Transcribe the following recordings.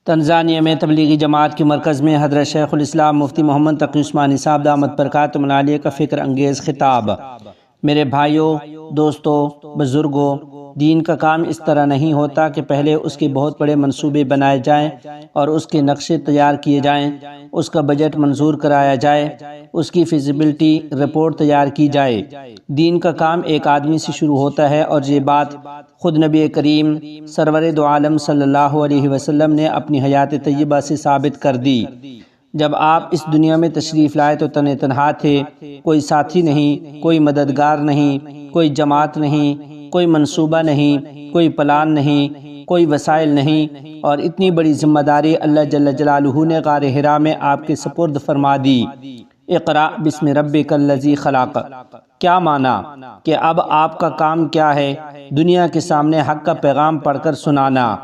Tanzania میں تبلیغی جماعت کے مرکز میں حضرت شیخ الاسلام مفتی محمد تقی عثمانی صاحب دامت برکاتہم العالیہ کا فکر انگیز خطاب۔ میرے بھائیوں، دوستوں، بزرگوں، دین کا کام اس طرح نہیں ہوتا کہ پہلے اس کے بہت بڑے منصوبے بنائے جائیں اور اس کے نقشے تیار کیے جائیں، اس کا بجٹ منظور کرایا جائے، اس کی فیزیبلٹی رپورٹ تیار کی جائے۔ دین کا کام ایک آدمی سے شروع ہوتا ہے، اور یہ بات خود نبی کریم سرور دو عالم صلی اللہ علیہ وسلم نے اپنی حیات طیبہ سے ثابت کر دی۔ جب آپ اس دنیا میں تشریف لائے تو تنہا تھے، کوئی ساتھی نہیں، کوئی مددگار نہیں، کوئی جماعت نہیں، کوئی منصوبہ نہیں، کوئی پلان نہیں، کوئی وسائل نہیں، اور اتنی بڑی ذمہ داری اللہ جل جلالہ نے غار حرا میں آپ کے سپرد فرما دی۔ اقرأ بسم ربک الذی خلق۔ کیا معنی کہ اب آپ کا کام کیا ہے؟ دنیا کے سامنے حق کا پیغام پڑھ کر سنانا۔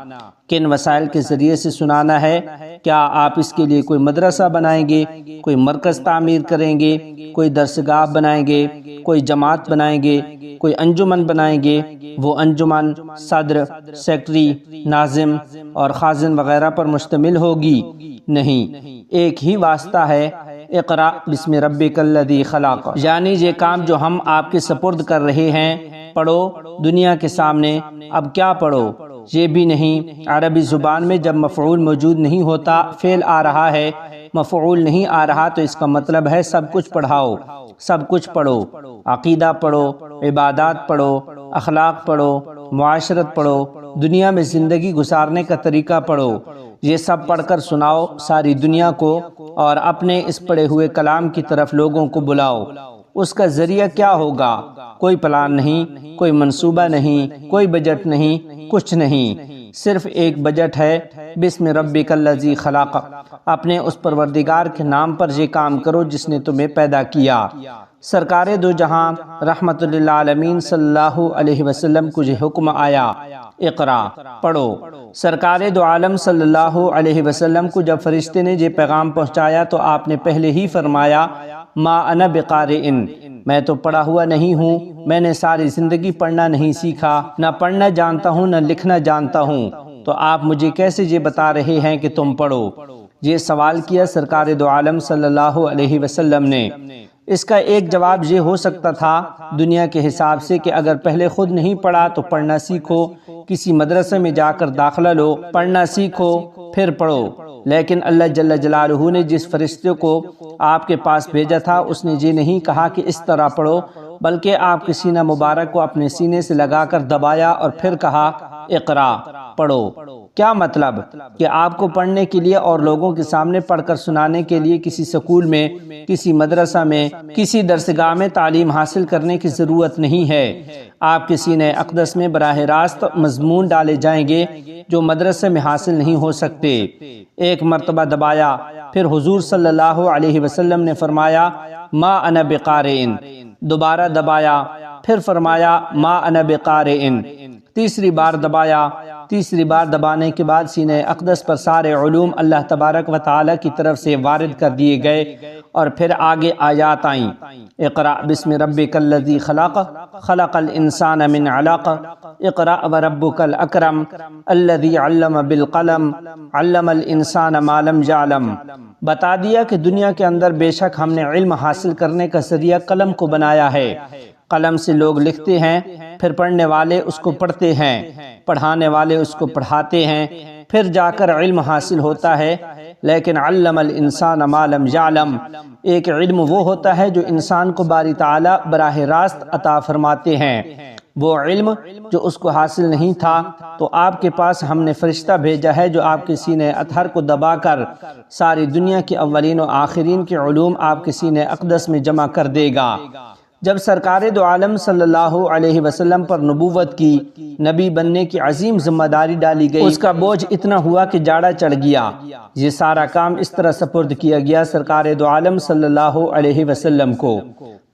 کن وسائل کے ذریعے سے سنانا ہے؟ کیا آپ اس کے لیے کوئی مدرسہ بنائیں گے، کوئی مرکز تعمیر کریں گے، کوئی درسگاہ بنائیں گے، کوئی جماعت بنائیں گے، کوئی انجمن بنائیں گے؟ وہ انجمن صدر، سیکٹری، ناظم اور خازن وغیرہ پر مشتمل ہوگی؟ نہیں، ایک ہی واسطہ ہے، اقرأ بسم ربک الذی خلق۔ یعنی یہ کام جو ہم آپ کے سپرد کر رہے ہیں، پڑھو دنیا کے سامنے۔ اب کیا پڑھو؟ یہ بھی نہیں، عربی زبان میں جب مفعول موجود نہیں ہوتا، فعل آ رہا ہے، مفعول نہیں آ رہا، تو اس کا مطلب ہے سب کچھ پڑھاؤ، سب کچھ پڑھو۔ عقیدہ پڑھو، عبادات پڑھو، اخلاق پڑھو، معاشرت پڑھو، دنیا میں زندگی گزارنے کا طریقہ پڑھو۔ یہ سب پڑھ کر سناؤ ساری دنیا کو، اور اپنے اس پڑھے ہوئے کلام کی طرف لوگوں کو بلاؤ۔ اس کا ذریعہ کیا ہوگا؟ کوئی پلان نہیں، کوئی منصوبہ نہیں، کوئی بجٹ نہیں، کچھ نہیں، صرف ایک بجٹ ہے، بسم ربک الذی خلق۔ اپنے اس پروردگار کے نام پر یہ کام کرو جس نے تمہیں پیدا کیا۔ سرکار دو جہاں رحمت للعالمین صلی اللہ علیہ وسلم کو یہ حکم آیا، اقرا، پڑھو۔ سرکار دو عالم صلی اللہ علیہ وسلم کو جب فرشتے نے یہ پیغام پہنچایا تو آپ نے پہلے ہی فرمایا، ما انا بقارئ، میں تو پڑھا ہوا نہیں ہوں، میں نے ساری زندگی پڑھنا نہیں سیکھا، نہ پڑھنا جانتا ہوں نہ لکھنا جانتا ہوں، تو آپ مجھے کیسے یہ بتا رہے ہیں کہ تم پڑھو؟ یہ سوال کیا سرکار دو عالم صلی اللہ علیہ وسلم نے۔ اس کا ایک جواب یہ ہو سکتا تھا دنیا کے حساب سے کہ اگر پہلے خود نہیں پڑھا تو پڑھنا سیکھو، کسی مدرسے میں جا کر داخلہ لو، پڑھنا سیکھو، پھر پڑھو۔ لیکن اللہ جل جلالہ نے جس فرشتے کو آپ کے پاس بھیجا تھا، اس نے یہ نہیں کہا کہ اس طرح پڑھو، بلکہ آپ کے سینہ مبارک کو اپنے سینے سے لگا کر دبایا اور پھر کہا، اقرا، پڑھو۔ کیا مطلب؟ کہ آپ کو پڑھنے کے لیے اور لوگوں کے سامنے پڑھ کر سنانے کے لیے کسی سکول میں، کسی مدرسہ میں، کسی درسگاہ میں تعلیم حاصل کرنے کی ضرورت نہیں ہے۔ آپ کے سینہ اقدس میں براہ راست مضمون ڈالے جائیں گے جو مدرسے میں حاصل نہیں ہو سکتے۔ ایک مرتبہ دبایا، پھر حضور صلی اللہ علیہ وسلم نے فرمایا، ما انا بقارئ۔ دوبارہ دبایا، پھر فرمایا، ما انا بقارئ۔ تیسری بار دبایا، تیسری بار دبانے کے بعد سینہ اقدس پر سارے علوم اللہ تبارک و تعالی کی طرف سے وارد کر دیے گئے، اور پھر آگے آیات آئیں، اقرأ بسم ربک الذی خلق، خلق الانسان من علق، اقرأ وربک الاکرم، الذی علم بالقلم، علم الانسان ما لم یعلم۔ بتا دیا کہ دنیا کے اندر بے شک ہم نے علم حاصل کرنے کا ذریعہ قلم کو بنایا ہے۔ قلم سے لوگ لکھتے ہیں، پھر پڑھنے والے اس کو پڑھتے ہیں، پڑھانے والے اس کو پڑھاتے ہیں، پھر جا کر علم حاصل ہوتا ہے۔ لیکن علم الانسان ما لم یعلم، ایک علم وہ ہوتا ہے جو انسان کو باری تعالیٰ براہ راست عطا فرماتے ہیں۔ وہ علم جو اس کو حاصل نہیں تھا، تو آپ کے پاس ہم نے فرشتہ بھیجا ہے جو آپ کے سینہ اطہر کو دبا کر ساری دنیا کے اولین و آخرین کے علوم آپ کے سینہ اقدس میں جمع کر دے گا۔ جب سرکار دو عالم صلی اللہ علیہ وسلم پر نبوت کی، نبی بننے کی عظیم ذمہ داری ڈالی گئی، اس کا بوجھ اتنا ہوا کہ جاڑا چڑھ گیا۔ یہ سارا کام اس طرح سپرد کیا گیا سرکار دو عالم صلی اللہ علیہ وسلم کو،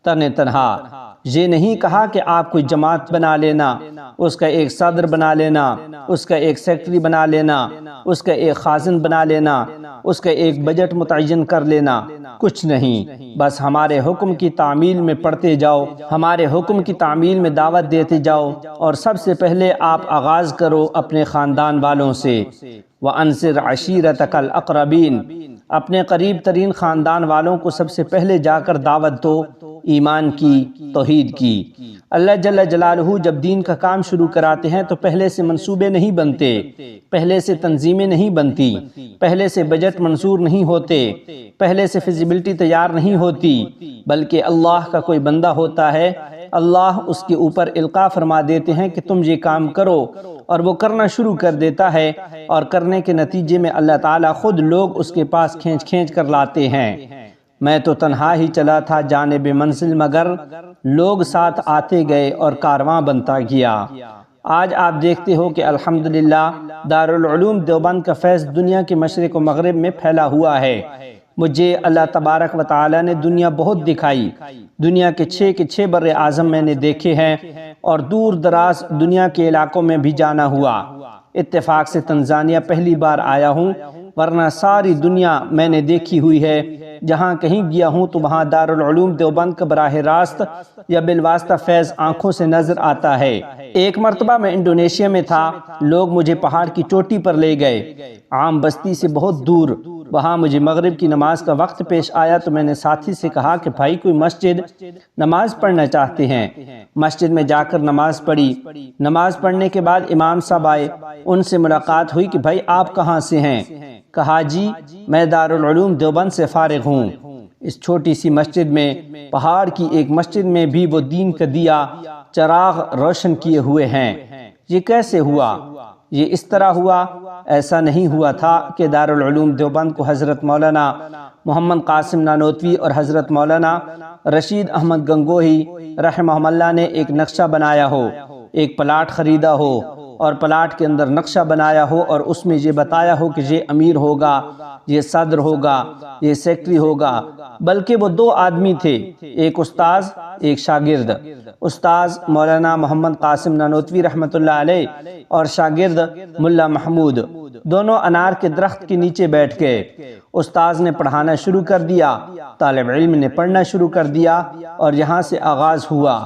تنہا۔ یہ نہیں کہا کہ آپ کوئی جماعت بنا لینا، اس کا ایک صدر بنا لینا، اس کا ایک سیکٹری بنا لینا، اس کا ایک خازن بنا لینا، اس کا ایک بجٹ متعین کر لینا، کچھ نہیں۔ بس ہمارے حکم کی تعمیل میں پڑھتے جاؤ، ہمارے حکم کی تعمیل میں دعوت دیتے جاؤ، اور سب سے پہلے آپ آغاز کرو اپنے خاندان والوں سے۔ وَأَنذِرْ عَشِيرَتَكَ الْأَقْرَبِينَ، اپنے قریب ترین خاندان والوں کو سب سے پہلے جا کر دعوت دو ایمان کی، توحید کی۔ اللہ جل جلالہ جب دین کا کام شروع کراتے ہیں تو پہلے سے منصوبے نہیں بنتے، پہلے سے تنظیمیں نہیں بنتی، پہلے سے بجٹ منظور نہیں ہوتے، پہلے سے فیزیبلٹی تیار نہیں ہوتی، بلکہ اللہ کا کوئی بندہ ہوتا ہے، اللہ اس کے اوپر القاء فرما دیتے ہیں کہ تم یہ کام کرو، اور وہ کرنا شروع کر دیتا ہے، اور کرنے کے نتیجے میں اللہ تعالیٰ خود لوگ اس کے پاس کھینچ کھینچ کر لاتے ہیں۔ میں تو تنہا ہی چلا تھا جانب منزل، مگر لوگ ساتھ آتے گئے اور کارواں بنتا گیا۔ آج آپ دیکھتے ہو کہ الحمدللہ دارالعلوم دیوبند کا فیض دنیا کے مشرق و مغرب میں پھیلا ہوا ہے۔ مجھے اللہ تبارک و تعالی نے دنیا بہت دکھائی، دنیا کے 6 بر اعظم میں نے دیکھے ہیں، اور دور دراز دنیا کے علاقوں میں بھی جانا ہوا۔ اتفاق سے تنزانیہ پہلی بار آیا ہوں، ورنہ ساری دنیا میں نے دیکھی ہوئی ہے۔ جہاں کہیں گیا ہوں تو وہاں دارالعلوم دیوبند کا براہ راست یا بالواسطہ فیض آنکھوں سے نظر آتا ہے۔ ایک مرتبہ میں انڈونیشیا میں تھا، لوگ مجھے پہاڑ کی چوٹی پر لے گئے، عام بستی سے بہت دور۔ وہاں مجھے مغرب کی نماز کا وقت پیش آیا تو میں نے ساتھی سے کہا کہ بھائی کوئی مسجد نماز پڑھنا چاہتے ہیں۔ مسجد میں جا کر نماز پڑھی۔ نماز پڑھنے کے بعد امام صاحب آئے، ان سے ملاقات ہوئی کہ بھائی آپ کہاں سے ہیں؟ کہا جی میں دارالعلوم دیوبند سے فارغ ہوں۔ اس چھوٹی سی مسجد میں، پہاڑ کی ایک مسجد میں بھی وہ دین کا دیا چراغ روشن کیے ہوئے ہیں۔ یہ کیسے ہوا؟ یہ اس طرح ہوا، ایسا نہیں ہوا تھا کہ دارالعلوم دیوبند کو حضرت مولانا محمد قاسم نانوتوی اور حضرت مولانا رشید احمد گنگوہی رحمہ اللہ نے ایک نقشہ بنایا ہو، ایک پلاٹ خریدا ہو اور پلاٹ کے اندر نقشہ بنایا ہو، اور اس میں یہ بتایا ہو کہ یہ امیر ہوگا، یہ صدر ہوگا، یہ سیکٹری ہوگا، بلکہ وہ 2 آدمی تھے، ایک استاذ ایک شاگرد۔ استاذ مولانا محمد قاسم نانوتوی رحمۃ اللہ علیہ اور شاگرد ملا محمود دونوں انار کے درخت کے نیچے بیٹھ گئے۔ استاذ نے پڑھانا شروع کر دیا، طالب علم نے پڑھنا شروع کر دیا، اور یہاں سے آغاز ہوا۔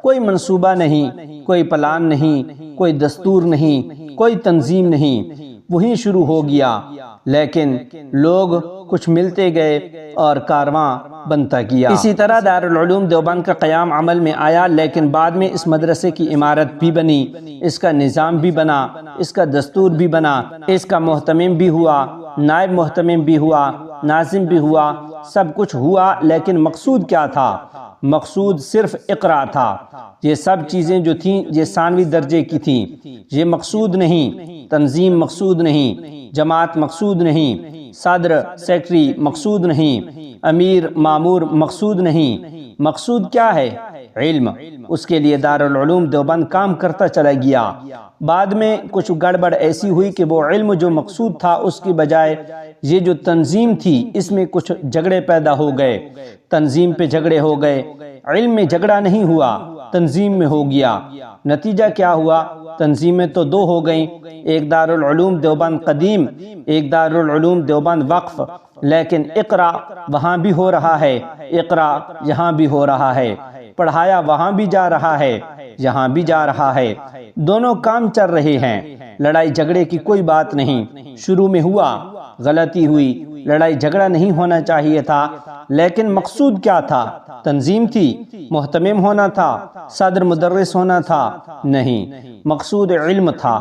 کوئی منصوبہ نہیں، کوئی پلان نہیں، کوئی دستور نہیں، کوئی تنظیم نہیں، وہیں شروع ہو گیا۔ لیکن لوگ کچھ ملتے گئے اور کارواں بنتا گیا۔ اسی طرح دارالعلوم دیوبند کا قیام عمل میں آیا، لیکن بعد میں اس مدرسے کی عمارت بھی بنی، اس کا نظام بھی بنا، اس کا دستور بھی بنا، اس کا محتمم بھی ہوا، نائب محتمم بھی ہوا، ناظم بھی ہوا، سب کچھ ہوا، لیکن مقصود کیا تھا؟ مقصود صرف اقرا تھا۔ یہ سب چیزیں جو تھیں یہ ثانوی درجے کی تھیں، یہ مقصود نہیں، تنظیم مقصود نہیں، جماعت مقصود نہیں، صدر سیکٹری مقصود نہیں، امیر مامور مقصود نہیں۔ مقصود کیا ہے؟ علم۔ اس کے لیے دارالعلوم دیوبند کام کرتا چلا گیا۔ بعد میں کچھ گڑبڑ ایسی ہوئی کہ وہ علم جو مقصود تھا اس کی بجائے یہ جو تنظیم تھی اس میں کچھ جھگڑے پیدا ہو گئے، تنظیم پہ جھگڑے ہو گئے، علم میں جھگڑا نہیں ہوا، تنظیم میں ہو گیا۔ نتیجہ کیا ہوا؟ تنظیمیں تو 2 ہو گئیں، ایک دارالعلوم دیوبند قدیم، ایک دارالعلوم دیوبند وقف، لیکن اقرا وہاں بھی ہو رہا ہے، اقرا یہاں بھی ہو رہا ہے، پڑھایا وہاں بھی جا رہا ہے، یہاں بھی جا رہا ہے، دونوں کام چل رہے ہیں۔ لڑائی جھگڑے کی کوئی بات نہیں۔ شروع میں ہوا، غلطی ہوئی، لڑائی جھگڑا نہیں ہونا چاہیے تھا، لیکن مقصود کیا تھا؟ تنظیم تھی، محتمم ہونا تھا، صدر مدرس ہونا تھا؟ نہیں، مقصود علم تھا،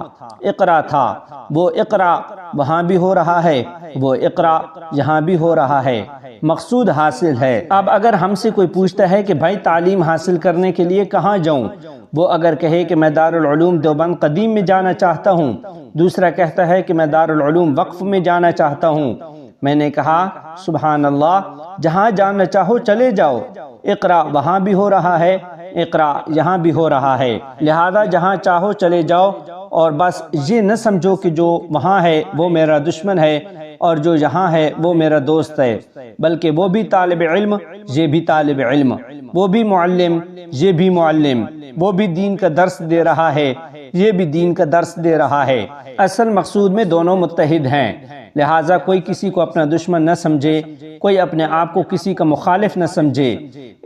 اقرا تھا۔ وہ اقرا وہاں بھی ہو رہا ہے، وہ اقرا یہاں بھی ہو رہا ہے، مقصود حاصل ہے۔ اب اگر ہم سے کوئی پوچھتا ہے کہ بھائی تعلیم حاصل کرنے کے لیے کہاں جاؤں، وہ اگر کہے کہ میں دارالعلوم دیوبند قدیم میں جانا چاہتا ہوں، دوسرا کہتا ہے کہ میں دارالعلوم وقف میں جانا چاہتا ہوں، میں نے کہا سبحان اللہ، جہاں جانا چاہو چلے جاؤ، اقرا وہاں بھی ہو رہا ہے، اقرا یہاں بھی ہو رہا ہے، لہذا جہاں چاہو چلے جاؤ، اور بس یہ نہ سمجھو کہ جو وہاں ہے وہ میرا دشمن ہے اور جو یہاں ہے وہ میرا دوست ہے، بلکہ وہ بھی طالب علم، یہ بھی طالب علم، وہ بھی معلم، یہ بھی معلم، وہ بھی دین کا درس دے رہا ہے، یہ بھی دین کا درس دے رہا ہے۔ اصل مقصود میں دونوں متحد ہیں، لہٰذا کوئی کسی کو اپنا دشمن نہ سمجھے، کوئی اپنے آپ کو کسی کا مخالف نہ سمجھے۔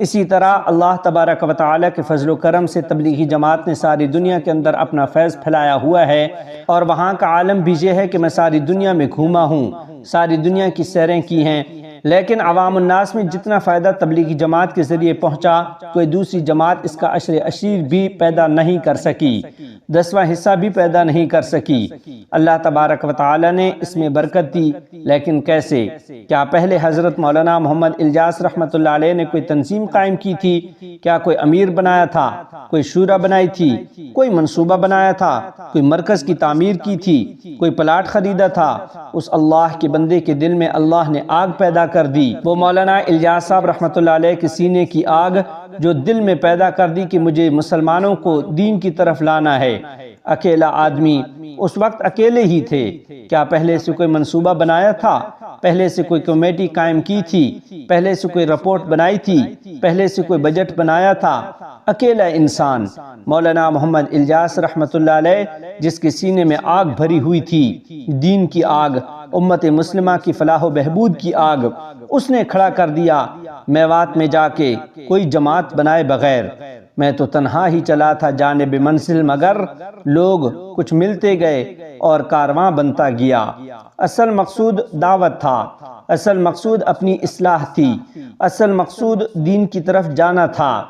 اسی طرح اللہ تبارک و تعالیٰ کے فضل و کرم سے تبلیغی جماعت نے ساری دنیا کے اندر اپنا فیض پھیلایا ہوا ہے، اور وہاں کا عالم بھی یہ ہے کہ میں ساری دنیا میں گھوما ہوں، ساری دنیا کی سیریں کی ہیں، لیکن عوام الناس میں جتنا فائدہ تبلیغی جماعت کے ذریعے پہنچا، کوئی دوسری جماعت اس کا عشر اشیر بھی پیدا نہیں کر سکی، 10واں حصہ بھی پیدا نہیں کر سکی۔ اللہ تبارک و تعالی نے اس میں برکت دی، لیکن کیسے؟ کیا پہلے حضرت مولانا محمد الیاس رحمۃ اللہ علیہ نے کوئی تنظیم قائم کی تھی؟ کیا کوئی امیر بنایا تھا؟ کوئی شورا بنائی تھی؟ کوئی منصوبہ بنایا تھا؟ کوئی مرکز کی تعمیر کی تھی؟ کوئی پلاٹ خریدا تھا؟ اس اللہ کے بندے کے دل میں اللہ نے آگ پیدا کر دی، وہ مولانا الیاس صاحب رحمۃ اللہ علیہ کے سینے کی آگ جو دل میں پیدا کر دی کہ مجھے مسلمانوں کو دین کی طرف لانا ہے۔ اکیلا آدمی، اس وقت اکیلے ہی تھے، کیا پہلے سے کوئی منصوبہ بنایا تھا؟ پہلے سے کوئی کمیٹی قائم کی تھی؟ پہلے سے کوئی رپورٹ بنائی تھی؟ پہلے سے کوئی بجٹ بنایا تھا؟ اکیلا انسان مولانا محمد الیاس رحمۃ اللہ علیہ، جس کے سینے میں آگ بھری ہوئی تھی، دین کی آگ، امت مسلمہ کی فلاح و بہبود کی آگ، اس نے کھڑا کر دیا میوات میں جا کے کوئی جماعت بنائے بغیر۔ میں تو تنہا ہی چلا تھا جانب منزل، مگر لوگ کچھ ملتے گئے اور کارواں بنتا گیا۔ اصل مقصود دعوت تھا، اصل مقصود اپنی اصلاح تھی، اصل مقصود دین کی طرف جانا تھا،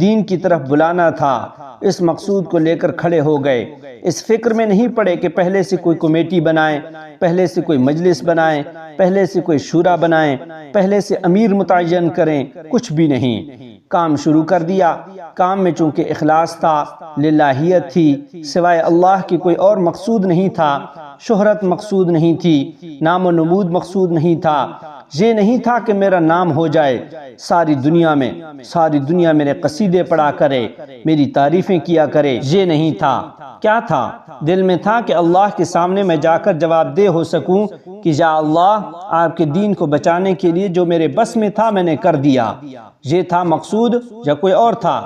دین کی طرف بلانا تھا۔ اس مقصود کو لے کر کھڑے ہو گئے، اس فکر میں نہیں پڑے کہ پہلے سے کوئی کمیٹی بنائیں، پہلے سے کوئی مجلس بنائیں، پہلے سے کوئی شورا بنائیں، پہلے سے امیر متعین کریں، کچھ بھی نہیں۔ کام شروع کر دیا۔ کام میں چونکہ اخلاص تھا، للہیت تھی، سوائے اللہ کی کوئی اور مقصود نہیں تھا، شہرت مقصود نہیں تھی، نام و نمود مقصود نہیں تھا، یہ نہیں تھا کہ میرا نام ہو جائے ساری دنیا میرے قصیدے پڑھا کرے، میری تعریفیں کیا کرے، یہ نہیں تھا۔ کیا تھا؟ دل میں تھا کہ اللہ کے سامنے میں جا کر جواب دہ ہو سکوں کہ یا اللہ، آپ کے دین کو بچانے کے لیے جو میرے بس میں تھا میں نے کر دیا۔ یہ تھا مقصود یا کوئی اور تھا؟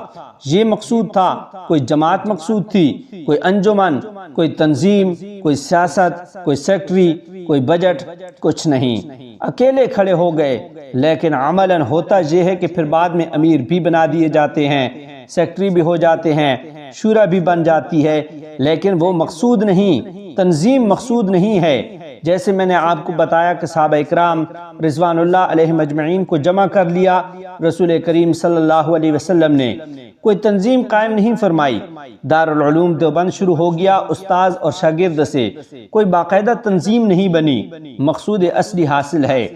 یہ مقصود تھا۔ کوئی جماعت مقصود تھی، کوئی انجمن، کوئی تنظیم، کوئی سیاست، کوئی سیکٹری، کوئی بجٹ، کچھ نہیں۔ اکیلے کھڑے ہو گئے، لیکن عملاً ہوتا یہ ہے کہ پھر بعد میں امیر بھی بنا دیے جاتے ہیں، سیکٹری بھی ہو جاتے ہیں، شورا بھی بن جاتی ہے، لیکن وہ مقصود نہیں، تنظیم مقصود نہیں ہے۔ جیسے میں نے آپ کو بتایا کہ صحابہ اکرام رضوان اللہ علیہم اجمعین کو جمع کر لیا رسول کریم صلی اللہ علیہ وسلم نے، کوئی تنظیم قائم نہیں فرمائی، دارالعلوم دیوبند شروع ہو گیا استاذ اور شاگرد سے، کوئی باقاعدہ تنظیم نہیں بنی، مقصود اصلی حاصل ہے۔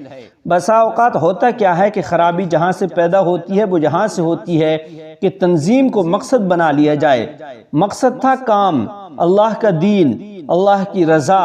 بسا اوقات ہوتا کیا ہے کہ خرابی جہاں سے پیدا ہوتی ہے وہ یہاں سے ہوتی ہے کہ تنظیم کو مقصد بنا لیا جائے۔ مقصد تھا کام، اللہ کا دین، اللہ کی رضا،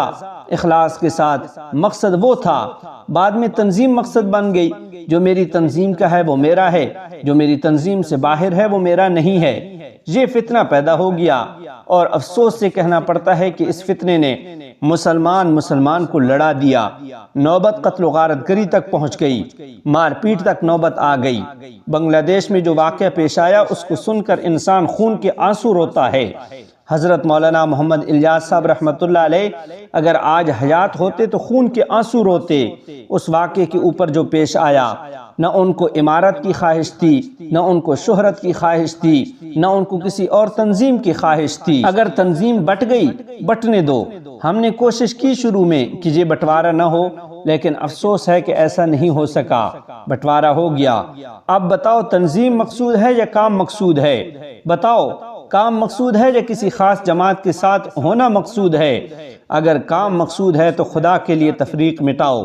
اخلاص کے ساتھ، مقصد وہ تھا۔ بعد میں تنظیم مقصد بن گئی، جو میری تنظیم کا ہے وہ میرا ہے، جو میری تنظیم سے باہر ہے وہ میرا نہیں ہے۔ یہ فتنہ پیدا ہو گیا، اور افسوس سے کہنا پڑتا ہے کہ اس فتنے نے مسلمان کو لڑا دیا، نوبت قتل و غارت گری تک پہنچ گئی، مار پیٹ تک نوبت آ گئی۔ بنگلہ دیش میں جو واقعہ پیش آیا اس کو سن کر انسان خون کے آنسو روتا ہے۔ حضرت مولانا محمد الیاس صاحب رحمۃ اللہ علیہ اگر آج حیات ہوتے تو خون کے آنسو روتے اس واقعے کے اوپر جو پیش آیا۔ نہ ان کو عمارت کی خواہش تھی، نہ ان کو شہرت کی خواہش تھی، نہ ان کو کسی اور تنظیم کی خواہش تھی۔ اگر تنظیم بٹ گئی، بٹنے دو۔ ہم نے کوشش کی شروع میں کہ یہ بٹوارہ نہ ہو، لیکن افسوس ہے کہ ایسا نہیں ہو سکا، بٹوارہ ہو گیا۔ اب بتاؤ تنظیم مقصود ہے یا کام مقصود ہے؟ بتاؤ کام مقصود ہے یا کسی خاص جماعت کے ساتھ ہونا مقصود ہے؟ اگر کام مقصود ہے تو خدا کے لیے تفریق مٹاؤ۔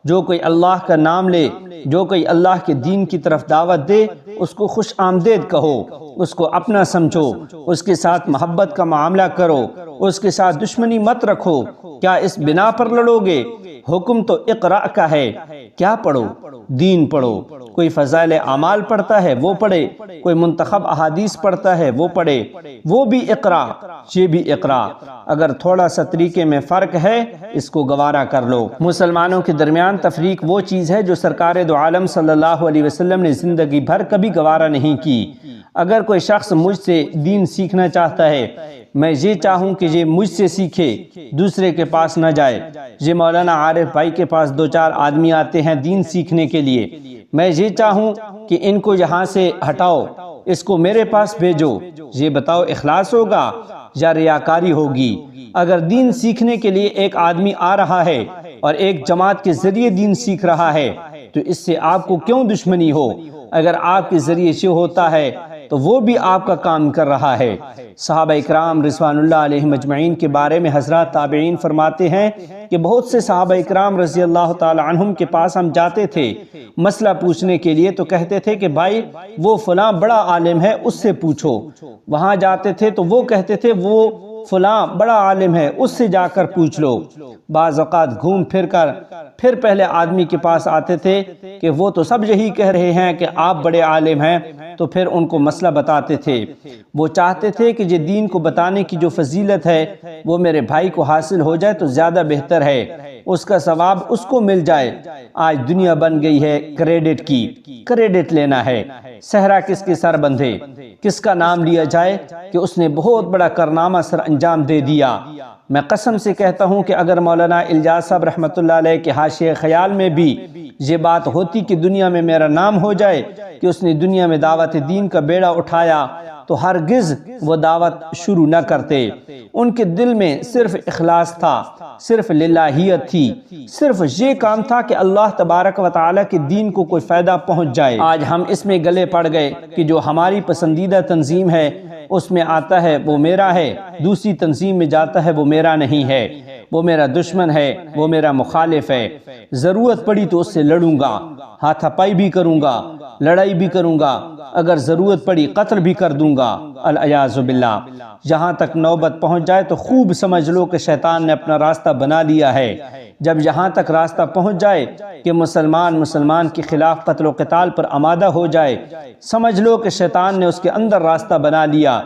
جو کوئی اللہ کا نام لے، جو کوئی اللہ کے دین کی طرف دعوت دے، اس کو خوش آمدید کہو، اس کو اپنا سمجھو، اس کے ساتھ محبت کا معاملہ کرو، اس کے ساتھ دشمنی مت رکھو۔ کیا اس بنا پر لڑو گے؟ حکم تو اقرا کا ہے، کیا پڑھو؟ دین پڑھو۔ کوئی فضائل اعمال پڑھتا ہے وہ پڑھے، کوئی منتخب احادیث پڑھتا ہے وہ پڑھے، وہ بھی اقرا، یہ بھی اقرا۔ اگر تھوڑا سا طریقے میں فرق ہے اس کو گوارا کر لو۔ مسلمانوں کے درمیان تفریق وہ چیز ہے جو سرکار دو عالم صلی اللہ علیہ وسلم نے زندگی بھر کبھی گوارا نہیں کی۔ اگر کوئی شخص مجھ سے دین سیکھنا چاہتا ہے، میں یہ چاہوں کہ یہ مجھ سے سیکھے، دوسرے کے پاس نہ جائے۔ یہ مولانا عارف بھائی کے پاس 2-4 آدمی آتے ہیں دین سیکھنے کے لیے، میں یہ چاہوں کہ ان کو یہاں سے ہٹاؤ، اس کو میرے پاس بھیجو۔ یہ بتاؤ اخلاص ہوگا یا ریاکاری ہوگی؟ اگر دین سیکھنے کے لیے ایک آدمی آ رہا ہے اور ایک جماعت کے ذریعے دین سیکھ رہا ہے تو اس سے آپ کو کیوں دشمنی ہو؟ اگر آپ کے ذریعے سے ہوتا ہے تو وہ بھی آپ کا کام کر رہا ہے۔ صحابہ اکرام رضوان اللہ علیہم اجمعین کے بارے میں حضرات تابعین فرماتے ہیں کہ بہت سے صحابہ اکرام رضی اللہ تعالی عنہم کے پاس ہم جاتے تھے مسئلہ پوچھنے کے لیے تو کہتے تھے کہ بھائی وہ فلاں بڑا عالم ہے اس سے پوچھو۔ وہاں جاتے تھے تو وہ کہتے تھے وہ فلاں بڑا عالم ہے اس سے جا کر پوچھ لو۔ بعض اوقات گھوم پھر کر پھر پہلے آدمی کے پاس آتے تھے کہ وہ تو سب یہی کہہ رہے ہیں کہ آپ بڑے عالم ہیں، تو پھر ان کو مسئلہ بتاتے تھے۔ وہ چاہتے تھے کہ یہ دین کو بتانے کی جو فضیلت ہے وہ میرے بھائی کو حاصل ہو جائے تو زیادہ بہتر ہے، اس کا ثواب اس کو مل جائے۔ آج دنیا بن گئی ہے کریڈٹ کی، کریڈٹ لینا ہے۔ صحرا کس کے سر بندھے، کس کا نام لیا جائے کہ اس نے بہت بڑا کارنامہ سر انجام دے دیا۔ میں قسم سے کہتا ہوں کہ اگر مولانا الیاس صاحب رحمۃ اللہ علیہ کے حاشیہ خیال میں بھی یہ بات ہوتی کہ دنیا میں میرا نام ہو جائے کہ اس نے دنیا میں دعوت دین کا بیڑا اٹھایا، تو ہرگز وہ دعوت شروع نہ کرتے۔ ان کے دل میں صرف اخلاص تھا، صرف للہیت تھی، صرف یہ کام تھا کہ اللہ تبارک و تعالیٰ کے دین کو کوئی فائدہ پہنچ جائے۔ آج ہم اس میں گلے پڑ گئے کہ جو ہماری پسندیدہ تنظیم ہے اس میں آتا ہے وہ میرا ہے، دوسری تنظیم میں جاتا ہے وہ میرا نہیں ہے، وہ میرا دشمن ہے، وہ میرا مخالف ہے۔ ضرورت پڑی تو اس سے لڑوں گا، ہاتھا پائی بھی کروں گا، لڑائی بھی کروں گا، اگر ضرورت پڑی قتل بھی کر دوں گا، العیاذ باللہ۔ جہاں تک نوبت پہنچ جائے تو خوب سمجھ لو کہ شیطان نے اپنا راستہ بنا لیا ہے۔ جب یہاں تک راستہ پہنچ جائے کہ مسلمان کے خلاف قتل و قتال پر آمادہ ہو جائے، سمجھ لو کہ شیطان نے اس کے اندر راستہ بنا لیا۔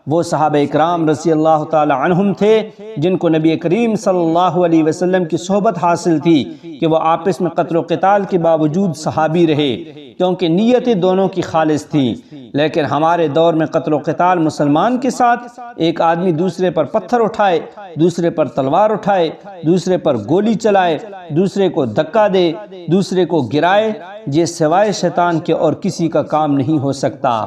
وہ صحابہ اکرام رضی اللہ تعالی عنہم تھے جن کو نبی کریم صلی اللہ علیہ وسلم کی صحبت حاصل تھی کہ وہ آپس میں قتل و قتال کے باوجود صحابی رہے، کیونکہ نیتیں دونوں کی خالص تھیں۔ لیکن ہمارے دور میں قتل و قتال مسلمان کے ساتھ، ایک آدمی دوسرے پر پتھر اٹھائے، دوسرے پر تلوار اٹھائے، دوسرے پر گولی چلائے، دوسرے کو دھکا دے، دوسرے کو گرائے، یہ سوائے شیطان کے اور کسی کا کام نہیں ہو سکتا۔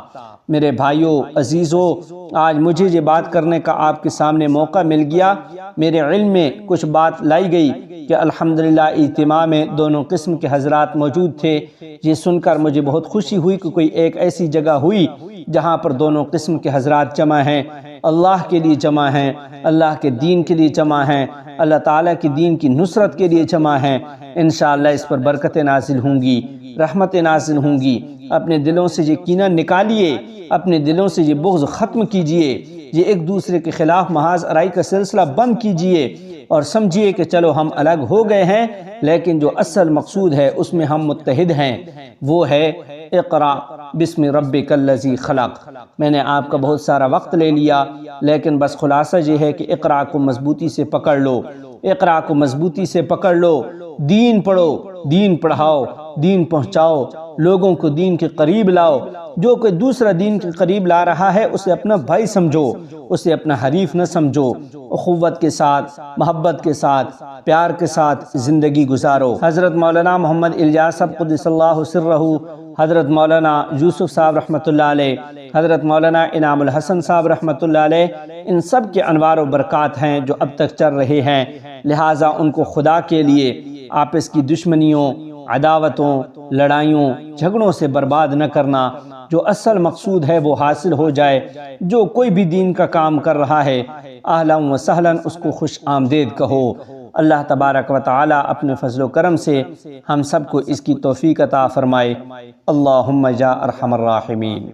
میرے بھائیوں عزیزوں، آج مجھے یہ بات کرنے کا آپ کے سامنے موقع مل گیا۔ میرے علم میں کچھ بات لائی گئی کہ الحمدللہ اجتماع میں دونوں قسم کے حضرات موجود تھے۔ یہ سن کر مجھے بہت خوشی ہوئی کہ کوئی ایک ایسی جگہ ہوئی جہاں پر دونوں قسم کے حضرات جمع ہیں، اللہ کے لیے جمع ہیں، اللہ کے دین کے لیے جمع ہیں، اللہ تعالیٰ کے دین کی نصرت کے لیے جمع ہیں۔ انشاءاللہ اس پر برکتیں نازل ہوں گی، رحمتیں نازل ہوں گی۔ اپنے دلوں سے یہ کینہ نکالیے، اپنے دلوں سے یہ بغض ختم کیجئے، یہ ایک دوسرے کے خلاف محاذ ارائی کا سلسلہ بند کیجئے اور سمجھیے کہ چلو ہم الگ ہو گئے ہیں لیکن جو اصل مقصود ہے اس میں ہم متحد ہیں، وہ ہے اقرا بسم ربک الذی خلق۔ میں نے آپ کا بہت سارا وقت لے لیا، لیکن بس خلاصہ یہ ہے کہ اقرا کو مضبوطی سے پکڑ لو، اقرا کو مضبوطی سے پکڑ لو، دین پڑھو، دین پڑھاؤ، دین پہنچاؤ، لوگوں کو دین کے قریب لاؤ۔ جو کوئی دوسرا دین کے قریب لا رہا ہے اسے اپنا بھائی سمجھو، اسے اپنا حریف نہ سمجھو۔ اخوت کے ساتھ، محبت کے ساتھ، پیار کے ساتھ زندگی گزارو۔ حضرت مولانا محمد الیاس صاحب قدس اللہ سرہ، حضرت مولانا یوسف صاحب رحمۃ اللہ علیہ، حضرت مولانا انعام الحسن صاحب رحمۃ اللہ علیہ، ان سب کے انوار و برکات ہیں جو اب تک چل رہے ہیں، لہٰذا ان کو خدا کے لیے آپس کی دشمنیوں، عداوتوں، لڑائیوں، جھگڑوں سے برباد نہ کرنا۔ جو اصل مقصود ہے وہ حاصل ہو جائے۔ جو کوئی بھی دین کا کام کر رہا ہے اہلا و سہلا اس کو خوش آمدید کہو۔ اللہ تبارک و تعالی اپنے فضل و کرم سے ہم سب کو اس کی توفیق عطا فرمائے۔ اللہم یا ارحم الراحمین۔